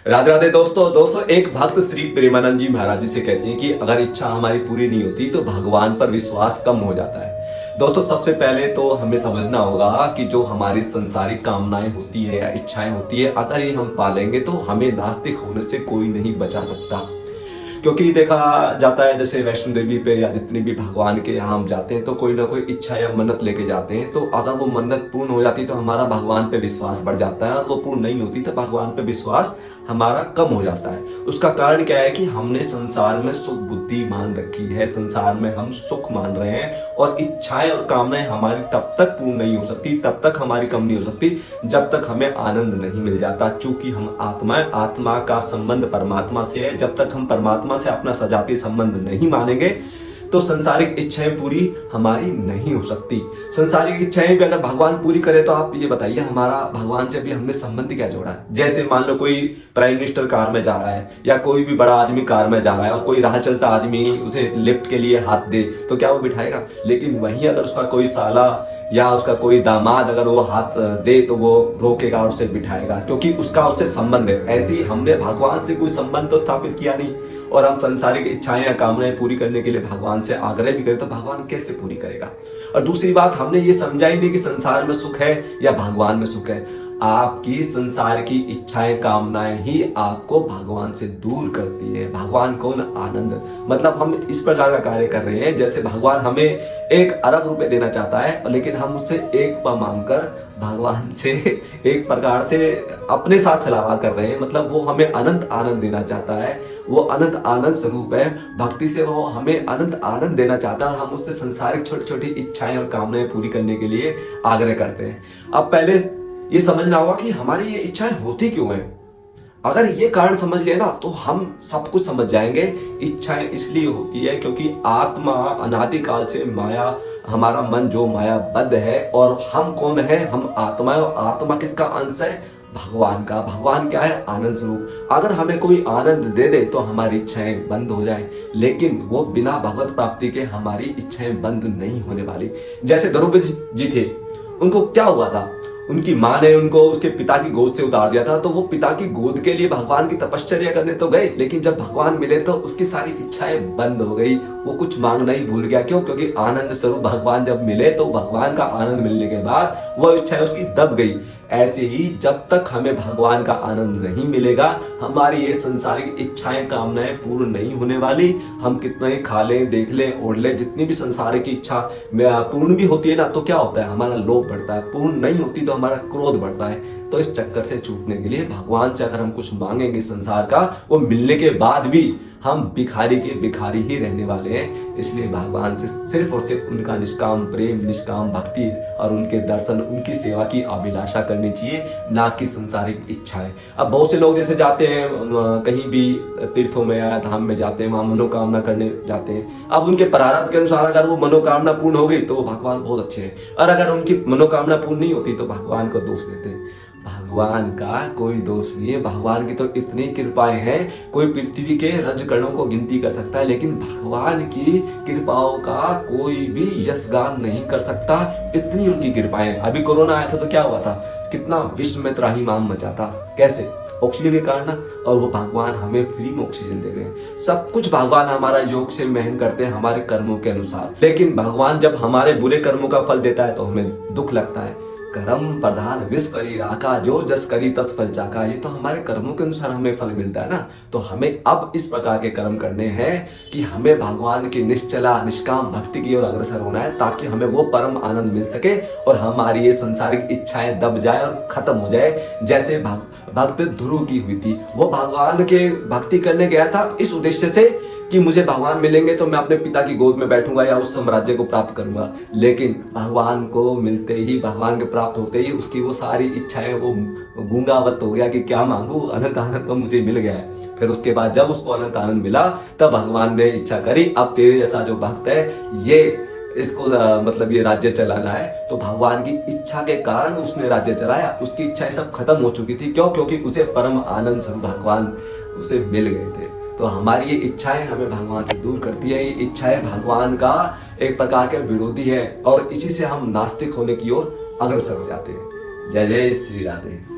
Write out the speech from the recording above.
राधे राधे दोस्तों एक भक्त श्री प्रेमानंद जी महाराज जी से कहते हैं कि अगर इच्छा हमारी पूरी नहीं होती तो भगवान पर विश्वास कम हो जाता है। दोस्तों सबसे पहले तो हमें समझना होगा कि जो हमारी संसारिक कामनाएं होती है या इच्छाएं होती है, अगर ये हम पालेंगे तो हमें नास्तिक होने से कोई नहीं बचा सकता। क्योंकि देखा जाता है जैसे वैष्णो देवी पे या जितने भी भगवान के यहाँ हम जाते हैं तो कोई ना कोई इच्छा या मन्नत लेके जाते हैं। तो अगर वो मन्नत पूर्ण हो जाती तो हमारा भगवान पे विश्वास बढ़ जाता है, और वो पूर्ण नहीं होती तो भगवान पे विश्वास हमारा कम हो जाता है। उसका कारण क्या है कि हमने संसार में सुख बुद्धि मान रखी है, संसार में हम सुख मान रहे हैं, और इच्छाएं और कामनाएं हमारी तब तक पूर्ण नहीं हो सकती, तब तक हमारी कम नहीं हो सकती जब तक हमें आनंद नहीं मिल जाता। चूंकि हम आत्मा का संबंध परमात्मा से है, जब तक हम परमात्मा से अपना सजाती संबंध नहीं मानेंगे तो संसारिक इच्छाएं पूरी हमारी नहीं हो सकती। संसारिक इच्छाएं भी अगर भगवान पूरी करे तो आप ये बताइए हमारा भगवान से अभी हमने संबंध क्या जोड़ा है। जैसे मान लो कोई प्राइम मिनिस्टर कार में जा रहा है या कोई भी बड़ा आदमी कार में जा रहा है और कोई राह चलता आदमी उसे लिफ्ट के लिए हाथ दे तो क्या वो बिठाएगा? लेकिन वहीं अगर उसका कोई साला या उसका कोई दामाद अगर वो हाथ दे तो वो रोकेगा और उसे बिठाएगा, क्योंकि उसका उससे संबंध है। ऐसे ही हमने भगवान से कोई संबंध तो स्थापित किया नहीं, और हम संसारिक इच्छाएं या कामनाएं पूरी करने के लिए भगवान से आग्रह भी करें तो भगवान कैसे पूरी करेगा? और दूसरी बात, हमने ये समझा ही नहीं कि संसार में सुख है या भगवान में सुख है। आपकी संसार की इच्छाएं कामनाएं ही आपको भगवान से दूर करती है। भगवान कौन? आनंद। मतलब हम इस प्रकार का कार्य कर रहे हैं जैसे भगवान हमें 1 अरब रुपए देना चाहता है, लेकिन हम उससे 1 पा मांगकर भगवान से एक प्रकार से अपने साथ छलावा कर रहे हैं। मतलब वो हमें अनंत आनंद देना चाहता है, वो अनंत आनंद स्वरूप है। भक्ति से वो हमें अनंत आनंद देना चाहता है, और हम उससे संसारिक छोटी छोटी इच्छाएं और कामनाएं पूरी करने के लिए आग्रह करते हैं। अब पहले ये समझना होगा कि हमारी ये इच्छाएं होती क्यों हैं। अगर ये कारण समझ लेना तो हम सब कुछ समझ जाएंगे। इच्छाएं इसलिए होती है क्योंकि आत्मा अनादिकाल से माया, हमारा मन जो मायाबद्ध है, और हम कौन है? हम आत्मा है। और आत्मा किसका अंश है? भगवान का। भगवान क्या है? आनंद स्वरूप। अगर हमें कोई आनंद दे दे तो हमारी इच्छाएं बंद हो जाए, लेकिन वो बिना भगवत प्राप्ति के हमारी इच्छाएं बंद नहीं होने वाली। जैसे द्रौपदी जी थे, उनको क्या हुआ था? उनकी माँ ने उनको उसके पिता की गोद से उतार दिया था, तो वो पिता की गोद के लिए भगवान की तपश्चर्या करने तो गए, लेकिन जब भगवान मिले तो उसकी सारी इच्छाएं बंद हो गई। वो कुछ मांगना ही भूल गया। क्यों? क्योंकि आनंद स्वरूप भगवान जब मिले तो भगवान का आनंद मिलने के बाद वो इच्छाएं उसकी दब गई। ऐसे ही जब तक हमें भगवान का आनंद नहीं मिलेगा, हमारी ये संसारिक इच्छाएं कामनाएं पूर्ण नहीं होने वाली। हम कितना ही खा लें, देख लें, ओढ़ लें, जितनी भी संसारिक इच्छा पूर्ण भी होती है ना तो क्या होता है? हमारा लोभ बढ़ता है। पूर्ण नहीं होती तो हमारा क्रोध बढ़ता है। तो इस चक्कर से छूटने के लिए भगवान से अगर हम कुछ मांगेंगे संसार का, वो मिलने के बाद भी हम भिखारी के भिखारी ही रहने वाले हैं। इसलिए भगवान से सिर्फ और सिर्फ उनका निष्काम प्रेम, निष्काम भक्ति और उनके दर्शन, उनकी सेवा की अभिलाषा करनी चाहिए, ना कि संसारिक इच्छाएं। अब बहुत से लोग जैसे जाते हैं कहीं भी तीर्थों में या धाम में जाते हैं, वहां मनोकामना करने जाते हैं। अब उनके प्रारब्ध के अनुसार अगर वो मनोकामना पूर्ण हो गई तो भगवान बहुत अच्छे हैं, और अगर उनकी मनोकामना पूर्ण नहीं होती तो भगवान को दोष देते हैं। भगवान का कोई दोष नहीं है। भगवान की तो इतनी कृपाएं हैं, कोई पृथ्वी के रजकणों को गिनती कर सकता है, लेकिन भगवान की कृपाओं का कोई भी यशगान नहीं कर सकता। इतनी उनकी कृपाएं। अभी कोरोना आया था तो क्या हुआ था? कितना विश्व में त्राहिमाम मचा था। कैसे? ऑक्सीजन के कारण। और वो भगवान हमें फ्री में ऑक्सीजन दे रहे हैं। सब कुछ भगवान हमारा योग से महन करते हैं हमारे कर्मों के अनुसार। लेकिन भगवान जब हमारे बुरे कर्मों का फल देता है तो हमें दुख लगता है। कर्म प्रधान विष करी राका, जो जस करी तस फल चाका। ये तो हमारे कर्मों के अनुसार हमें फल मिलता है ना। तो हमें अब इस प्रकार के कर्म करने हैं कि हमें भगवान की निश्चला निष्काम भक्ति की ओर अग्रसर होना है, ताकि हमें वो परम आनंद मिल सके और हमारी ये संसारिक इच्छाएं दब जाए और खत्म हो जाए। जैसे भक्त ध्रुव की हुई थी, वो भगवान के भक्ति करने गया था इस उद्देश्य से कि मुझे भगवान मिलेंगे तो मैं अपने पिता की गोद में बैठूंगा या उस साम्राज्य को प्राप्त करूंगा। लेकिन भगवान को मिलते ही, भगवान के प्राप्त होते ही उसकी वो सारी इच्छाएं, वो गूंगावत हो गया कि क्या मांगू, अनंत आनंद तो मुझे मिल गया है। फिर उसके बाद जब उसको अनंत आनंद मिला तब भगवान ने इच्छा करी, अब तेरे जैसा जो भक्त है ये इसको मतलब ये राज्य चलाना है। तो भगवान की इच्छा के कारण उसने राज्य चलाया। उसकी इच्छाएं सब खत्म हो चुकी थी। क्यों? क्योंकि उसे परम आनंद स्वरूप भगवान उसे मिल गए थे। तो हमारी ये इच्छाएं हमें भगवान से दूर करती है। ये इच्छाएं भगवान का एक प्रकार के विरोधी है, और इसी से हम नास्तिक होने की ओर अग्रसर हो जाते हैं। जय जय श्री राधे।